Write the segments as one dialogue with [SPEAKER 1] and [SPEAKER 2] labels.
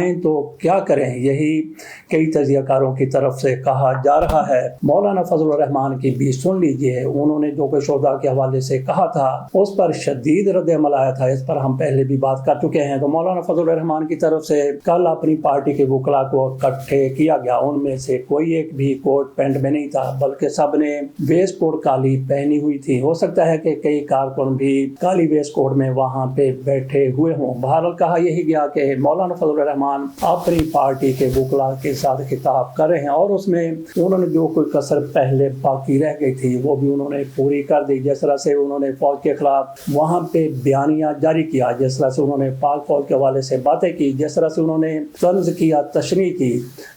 [SPEAKER 1] آئیں تو کیا کریں، یہی کئی تجزیہ کاروں کی طرف سے کہا جا رہا ہے۔ مولانا فضل الرحمان کی بھی سن لیجئے، انہوں نے جو کہ شہداء کے حوالے سے کہا تھا اس پر شدید رد عمل آیا تھا، اس پر ہم پہلے بھی بات کر چکے ہیں۔ تو مولانا فضل الرحمان کی طرف سے کل اپنی پارٹی کے وکلاء کو اکٹھے کیا گیا، ان میں سے کوئی ایک بھی کوٹ پینٹ میں نہیں تھا، بلکہ سب نے ویسٹ کوٹ کالی پہنی ہوئی تھی۔ ہو سکتا ہے کہ کئی کارکن بھی کالی ویسٹ کوٹ میں وہاں پہ بیٹھے ہوئے ہوں۔ بہرحال کہا یہی گیا کہ مولانا فضل الرحمان اپنی پارٹی کے وکلاء کے ساتھ خطاب کر رہے ہیں، اور اس میں انہوں نے جو کوئی کسر پہلے باقی رہ گئی تھی وہ بھی انہوں نے پوری کر دی۔ جس طرح سے انہوں نے فوج کے خلاف وہاں پہ بیانیہ جاری کیا، جس طرح سے انہوں نے پاک فوج کے حوالے سے باتیں کی، جس طرح سے انہوں نے طنز کیا، تشریح کی،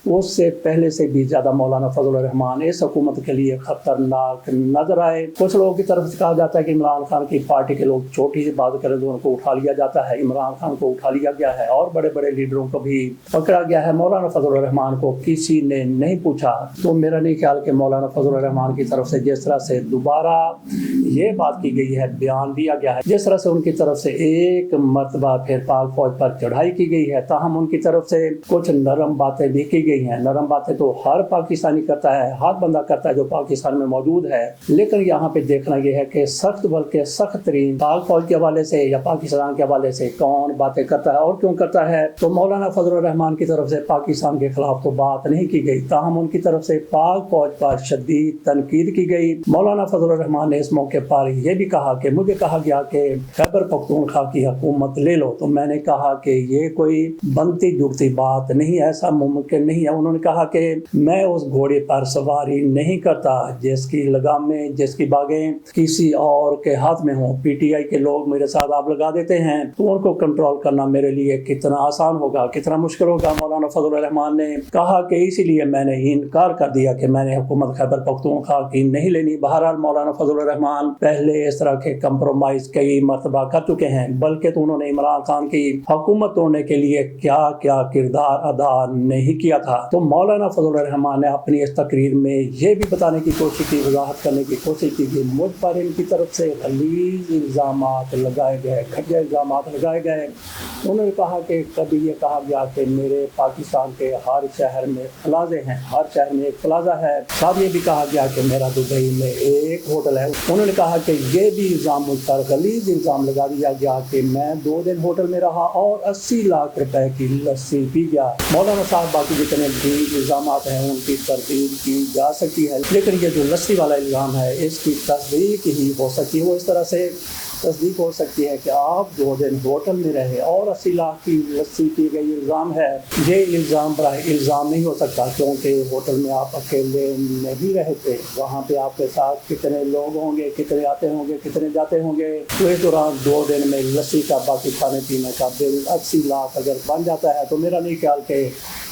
[SPEAKER 1] اس سے پہلے سے بھی زیادہ مولانا فضل الرحمان اس حکومت کے لیے خطرناک نظر آئے۔ کچھ لوگوں کی طرف سے کہا جاتا ہے کہ عمران خان کی پارٹی کے لوگ چھوٹی سی بات کریں تو ان کو اٹھا لیا جاتا ہے، عمران خان کو اٹھا لیا گیا ہے اور بڑے بڑے لیڈروں کو بھی پکڑا گیا ہے، مولانا فضل الرحمان کو کسی نے نہیں پوچھا۔ تو میرا نہیں خیال کہ مولانا فضل الرحمان کی طرف سے جس طرح سے دوبارہ یہ بات کی گئی ہے، بیان دیا گیا ہے، جس طرح سے ان کی طرف سے ایک مرتبہ پھر پاک فوج پر چڑھائی کی گئی ہے، تاہم ان کی طرف سے کچھ نرم باتیں بھی کی گئی ہیں۔ نرم باتیں تو ہر پاکستانی کرتا ہے، ہاتھ بندہ کرتا ہے جو پاکستان میں موجود ہے، لیکن یہاں پہ دیکھنا یہ ہے کہ سخت بلکہ سخت ترین پاک فوج کے حوالے سے یا پاکستان کے حوالے سے کون باتیں کرتا ہے اور کیوں کرتا ہے۔ تو مولانا فضل الرحمان کی طرف سے پاکستان کے خلاف تو بات نہیں کی گئی، تاہم ان کی طرف سے پاک فوج پر شدید تنقید کی گئی۔ مولانا فضل الرحمان نے اس موقع پر یہ بھی کہا کہ مجھے کہا گیا کہ خیبر پختونخوا کی حکومت لے لو، تو میں نے کہا کہ یہ کوئی بنتی جڑتی بات نہیں، ایسا ممکن نہیں ہے۔ انہوں نے کہا کہ میں اس گھوڑے پر سواری نہیں کرتا جس کی لگامیں، جس کی باغیں کسی اور کے ہاتھ میں ہوں۔ پی ٹی آئی کے لوگ میرے ساتھ آپ لگا دیتے ہیں تو ان کو کنٹرول کرنا میرے لیے کتنا آسان ہوگا، کتنا مشکل ہوگا۔ مولانا فضل الرحمان نے کہا کہ اسی لیے میں نے انکار کر دیا کہ میں نے حکومت خیبر پختونخوا کی نہیں لینی۔ بہرحال مولانا فضل الرحمان پہلے اس طرح کے کمپرومائز کئی مرتبہ کر چکے ہیں، بلکہ تو انہوں نے عمران خان کی حکومت توڑنے کے لیے کیا کیا کردار ادا نہیں کیا تھا۔ تو مولانا فضل الرحمان نے اپنی اس تقریر میں یہ بھی بتانے کی کوشش کی، وضاحت کرنے کی کوشش کی کہ مجھ پر ان کی طرف سے غلیظ الزامات لگائے گئے، گھٹیا الزامات لگائے گئے۔ انہوں نے کہا کہ کبھی یہ کہا گیا کہ میرے پاکستان کے ہر شہر میں پلازے ہیں، ہر شہر میں ایک پلازا ہے، ساتھ یہ بھی کہا گیا کہ میرا دبئی میں ایک ہوٹل ہے۔ انہوں نے کہا کہ یہ بھی الزام مجھ پر غلیظ الزام لگا دیا گیا کہ میں 2 دن ہوٹل میں رہا اور 80 لاکھ روپے کی لسی پی گیا۔ مولانا صاحب باقی جتنے بھی الزامات ہیں ان کی تردید کی جا سکتی ہے، لیکن یہ جو لسی والا الزام ہے اس کی تصدیق ہی ہو سکتی ہے۔ وہ اس طرح سے تصدیق ہو سکتی ہے کہ آپ 2 دن ہوٹل میں رہے اور 80 لاکھ کی لسی پی گئی، الزام ہے۔ یہ الزام براہ الزام نہیں ہو سکتا، کیونکہ ہوٹل میں آپ اکیلے نہیں رہے تھے، وہاں پہ آپ کے ساتھ کتنے لوگ ہوں گے، کتنے آتے ہوں گے، کتنے جاتے ہوں گے۔ تو اس دوران 2 دن میں لسی کا باقی کھانے پینے کا بل 80 لاکھ اگر بن جاتا ہے تو میرا نہیں خیال کہ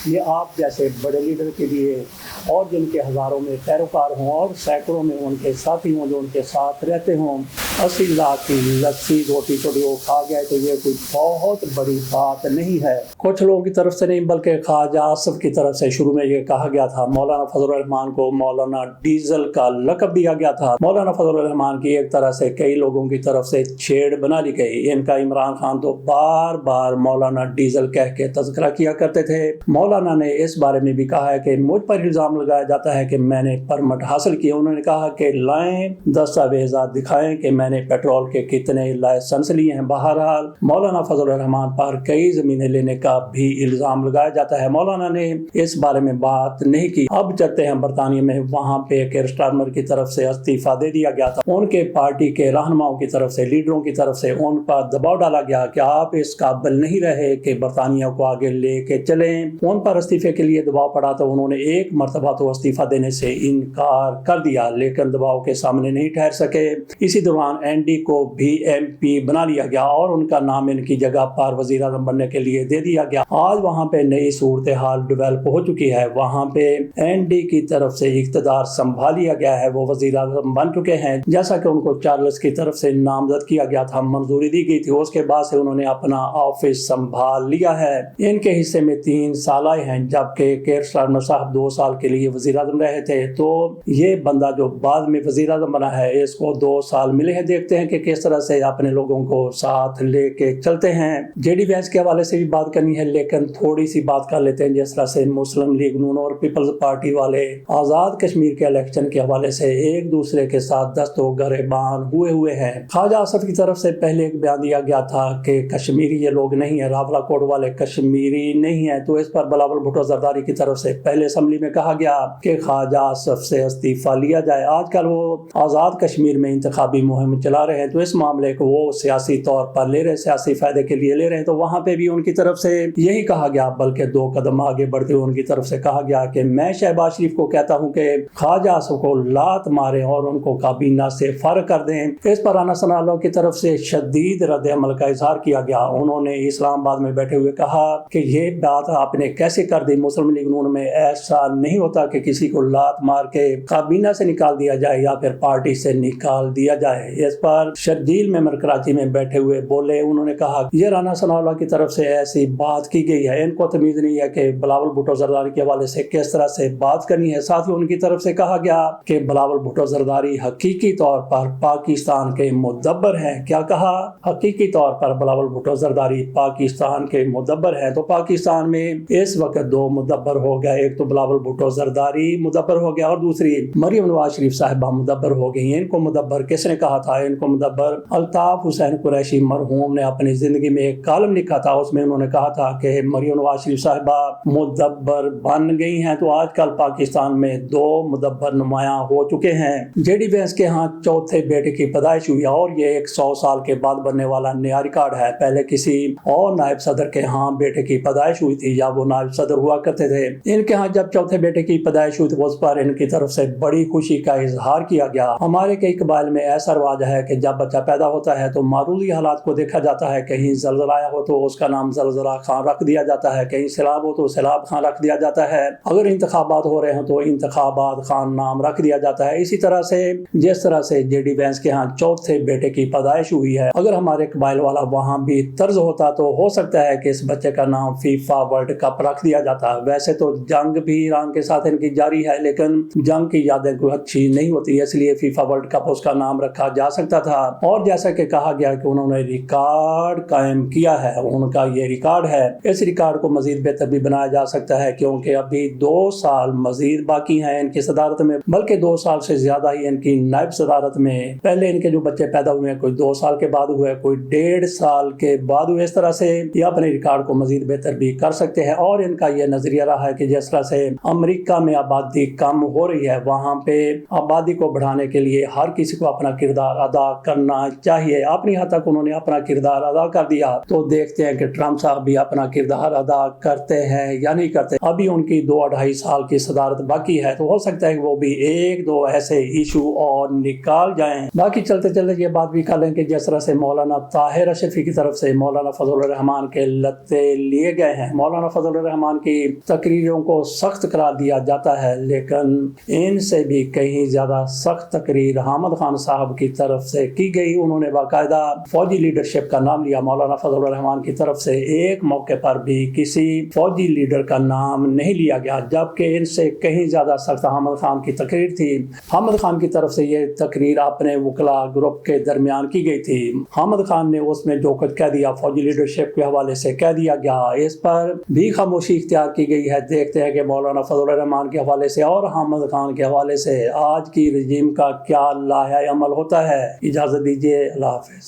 [SPEAKER 1] یہ آپ جیسے بڑے لیڈر کے لیے، اور جن کے ہزاروں میں پیروکار ہوں اور سینکڑوں میں ان کے ساتھی ہوں جو ان کے ساتھ رہتے ہوں، 80 لاکھ کی لسی روٹی چھوٹی وہ کھا گئے تو یہ کوئی بہت بڑی بات نہیں ہے۔ کچھ لوگوں کی طرف سے نہیں بلکہ خواجہ آصف کی طرف سے شروع میں یہ کہا گیا تھا، مولانا فضل الرحمان کو مولانا ڈیزل کا لقب دیا گیا تھا۔ مولانا فضل الرحمان کی ایک طرح سے کئی لوگوں کی طرف سے چھیڑ بنا لی گئی۔ ان کا عمران خان تو بار بار مولانا ڈیزل کہہ کے تذکرہ کیا کرتے تھے۔ مولانا نے اس بارے میں بھی کہا ہے کہ مجھ پر الزام لگایا جاتا ہے کہ میں نے پرمٹ حاصل کیے۔ انہوں نے کہا کہ لائیں دستاویزات دکھائیں کہ میں نے پیٹرول کے کتنے لائسنس لیے ہیں۔ بہرحال مولانا فضل الرحمان پر کئی زمینیں لینے کا بھی الزام لگایا جاتا ہے، مولانا نے اس بارے میں بات نہیں کی۔ اب چلتے ہیں برطانیہ میں، وہاں پہ کیئر سٹارمر کی طرف سے استعفیٰ دے دیا گیا تھا۔ ان کے پارٹی کے رہنماؤں کی طرف سے، لیڈروں کی طرف سے ان پر دباؤ ڈالا گیا کہ آپ اس قابل نہیں رہے کہ برطانیہ کو آگے لے کے چلیں۔ ان پر استعفے کے لیے دباؤ پڑا تو انہوں نے ایک مرتبہ تو استعفیٰ دینے سے انکار کر دیا، لیکن دباؤ کے سامنے نہیں ٹھہر سکے۔ اسی دوران اینڈی کو بھی ایم پی بنا لیا گیا اور ان کا نام ان کی جگہ پر وزیر اعظم بننے کے لیے دے دیا گیا۔ آج وہاں پہ نئی صورتحال ڈیولپ ہو چکی ہے، وہاں پہ اینڈی کی طرف سے اقتدار سنبھال لیا گیا ہے، وہ وزیر اعظم بن چکے ہیں، جیسا کہ ان کو چارلس کی طرف سے نامزد کیا گیا تھا، منظوری دی گئی تھی، اس کے بعد سے انہوں نے اپنا آفس سنبھال لیا ہے۔ ان کے حصے میں 3 سال آئے ہیں، جبکہ کیئر سٹارمر صاحب 2 سال کے لیے وزیر اعظم رہے تھے۔ تو یہ بندہ جو بعد میں وزیر اعظم بنا ہے، اس کو 2 سال ملے ہیں، دیکھتے ہیں کہ کس طرح طرح سے اپنے لوگوں کو ساتھ لے کے چلتے ہیں۔ جے ڈی وینس کے حوالے سے بھی بات کرنی ہے، لیکن تھوڑی سی بات کر لیتے ہیں جس طرح سے مسلم لیگ نون اور پیپلز پارٹی والے آزاد کشمیر کے الیکشن کے حوالے سے ایک دوسرے کے ساتھ دست و گریبان ہوئے ہیں۔ خواجہ اسد کی طرف سے پہلے ایک بیان دیا گیا تھا کہ کشمیری یہ لوگ نہیں ہیں، راولا کوٹ والے کشمیری نہیں ہیں، تو اس پر بلاول بھٹو زرداری کی طرف سے پہلے اسمبلی میں کہا گیا کہ خواجہ اسد سے استعفیٰ لیا جائے۔ آج کل وہ آزاد کشمیر میں انتخابی مہم چلا رہے ہیں، تو اس معاملے کو وہ سیاسی طور پر لے رہے، سیاسی فائدے کے لیے لے رہے ہیں، تو وہاں پہ بھی ان کی طرف سے یہی کہا گیا، بلکہ 2 قدم آگے بڑھتے ہوئے ان کی طرف سے کہا گیا کہ میں شہباز شریف کو کہتا ہوں کہ خواجہ اسد کو لات ماریں اور ان کو کابینہ سے فارغ کر دیں۔ اس پر رانا ثناء اللہ کی طرف سے شدید رد عمل کا اظہار کیا گیا۔ انہوں نے اسلام آباد میں بیٹھے ہوئے کہا کہ یہ بات آپ نے کیسے کر دی، مسلم لیگ نون میں ایسا نہیں ہوتا کہ کسی کو لات مار کے کابینہ سے نکال دیا جائے یا پھر پارٹی سے نکال دیا جائے۔ اس پر شرجیل ممبر کراچی میں بیٹھے ہوئے بولے، انہوں نے کہا یہ رانا ثناء اللہ کی طرف سے ایسی بات کی گئی ہے، ان کو تمیز نہیں ہے کہ بلاول بھٹو زرداری کے حوالے سے کس طرح سے بات کرنی ہے۔ ساتھ ہی ان کی طرف سے کہا گیا کہ بلاول بھٹو زرداری حقیقی طور پر پاکستان کے مدبر ہیں۔ کیا کہا؟ حقیقی طور پر بلاول بھٹو زرداری پاکستان کے مدبر ہیں۔ تو پاکستان میں اس وقت 2 مدبر ہو گئے، ایک تو بلاول بھٹو زرداری مدبر ہو گیا اور دوسری مریم نواز شریف صاحبہ مدبر ہو گئی۔ ان کو مدبر کس نے کہا تھا؟ ان کو مدبر الطاف حسین قریشی مرحوم نے اپنی زندگی میں ایک کالم لکھا تھا، اس میں انہوں نے کہا تھا کہ مریم نواز شریف صاحبہ مدبر بن گئی ہیں۔ تو آج کل پاکستان میں 2 مدبر نمایاں ہو چکے ہیں۔ جے ڈی وینس کے ہاں چوتھے بیٹے کی پیدائش ہوئی اور یہ ایک 100 سال کے بعد بننے والا نیا ریکارڈ ہے۔ پہلے کسی اور نائب صدر کے ہاں بیٹے کی پیدائش ہوئی تھی یا وہ نائب صدر ہوا کرتے تھے، ان کے ہاں جب چوتھے بیٹے کی پیدائش ہوئی تو اس پر ان کی طرف سے بڑی خوشی کا اظہار کیا گیا۔ ہمارے کئی قبائل میں ایسا رواج ہے کہ جب بچہ پیدا ہوتا ہے تو معروضی حالات کو دیکھا جاتا ہے، کہیں زلزلہ آیا ہو تو اس کا نام زلزلہ خان رکھ دیا جاتا ہے، کہیں سیلاب ہو تو سیلاب خان رکھ دیا جاتا ہے، اگر انتخابات ہو رہے ہیں تو انتخابات خان نام رکھ دیا جاتا ہے۔ اسی طرح سے جس طرح سے جے ڈی وینس کے ہاں چوتھے بیٹے کی پیدائش ہوئی ہے، اگر ہمارے قبائل والا وہاں بھی طرز ہوتا تو ہو سکتا ہے کہ اس بچے کا نام فیفا ورلڈ کپ رکھ دیا جاتا۔ ویسے تو جنگ بھی ایران کے ساتھ ان کی جاری ہے، لیکن جنگ کی یادیں کوئی اچھی نہیں ہوتی، اس لیے فیفا ورلڈ کپ اس کا نام رکھا جا سکتا تھا۔ اور جیسا کہ کہا گیا کہ انہوں نے ریکارڈ قائم کیا ہے، ان کا یہ ریکارڈ ہے، اس ریکارڈ کو مزید بہتر بھی بنایا جا سکتا ہے کیونکہ ابھی 2 سال مزید باقی ہیں ان کی صدارت میں، بلکہ 2 سال سے زیادہ ہی ان کی نائب صدارت میں۔ پہلے ان کے جو بچے پیدا ہوئے ہیں کوئی 2 سال کے بعد ہوئے، کوئی 1.5 سال کے بعد ہوئے، اس طرح سے یہ اپنے ریکارڈ کو مزید بہتر بھی کر سکتے ہیں۔ اور ان کا یہ نظریہ رہا ہے کہ جس طرح سے امریکہ میں آبادی کم ہو رہی ہے، وہاں پہ آبادی کو بڑھانے کے لیے ہر کسی کو اپنا کردار ادا کرنا چاہیے۔ اپنی حد تک انہوں نے اپنا کردار ادا کر دیا، تو دیکھتے ہیں کہ ٹرمپ صاحب بھی اپنا کردار ادا کرتے ہیں یا نہیں کرتے۔ ابھی ان کی 2-2.5 سال کی صدارت باقی ہے، تو ہو سکتا ہے کہ وہ بھی 1-2 ایسے ایشو اور نکال جائیں۔ باقی چلتے چلتے یہ بات بھی کر لیں کہ جس طرح سے مولانا طاہر اشرفی کی طرف سے مولانا فضل الرحمان کے لتے لیے گئے ہیں، مولانا فضل الرحمان کی تقریروں کو سخت قرار دیا جاتا ہے، لیکن ان سے بھی کہیں زیادہ سخت تقریر حامد خان صاحب کی طرف سے کی گئی۔ انہوں نے باقاعدہ فوجی لیڈرشپ کا نام لیا، مولانا فضل الرحمان کی طرف سے ایک موقع پر بھی کسی فوجی لیڈر کا نام نہیں لیا گیا، جبکہ ان سے کہیں زیادہ سخت حامد خان کی تقریر تھی۔ حامد خان کی طرف سے یہ تقریر اپنے وکلا گروپ کے درمیان کی گئی تھی۔ حامد خان نے اس میں جو کچھ کہہ دیا فوجی لیڈرشپ کے حوالے سے کہہ دیا گیا، اس پر بھی خاموشی اختیار کی گئی ہے۔ دیکھتے ہیں کہ مولانا فضل الرحمان کے حوالے سے اور حامد خان کے حوالے سے آج کی رجیم کا کیا لاحہ عمل ہوتا ہے۔ اجازت دیجیے، اللہ حافظ۔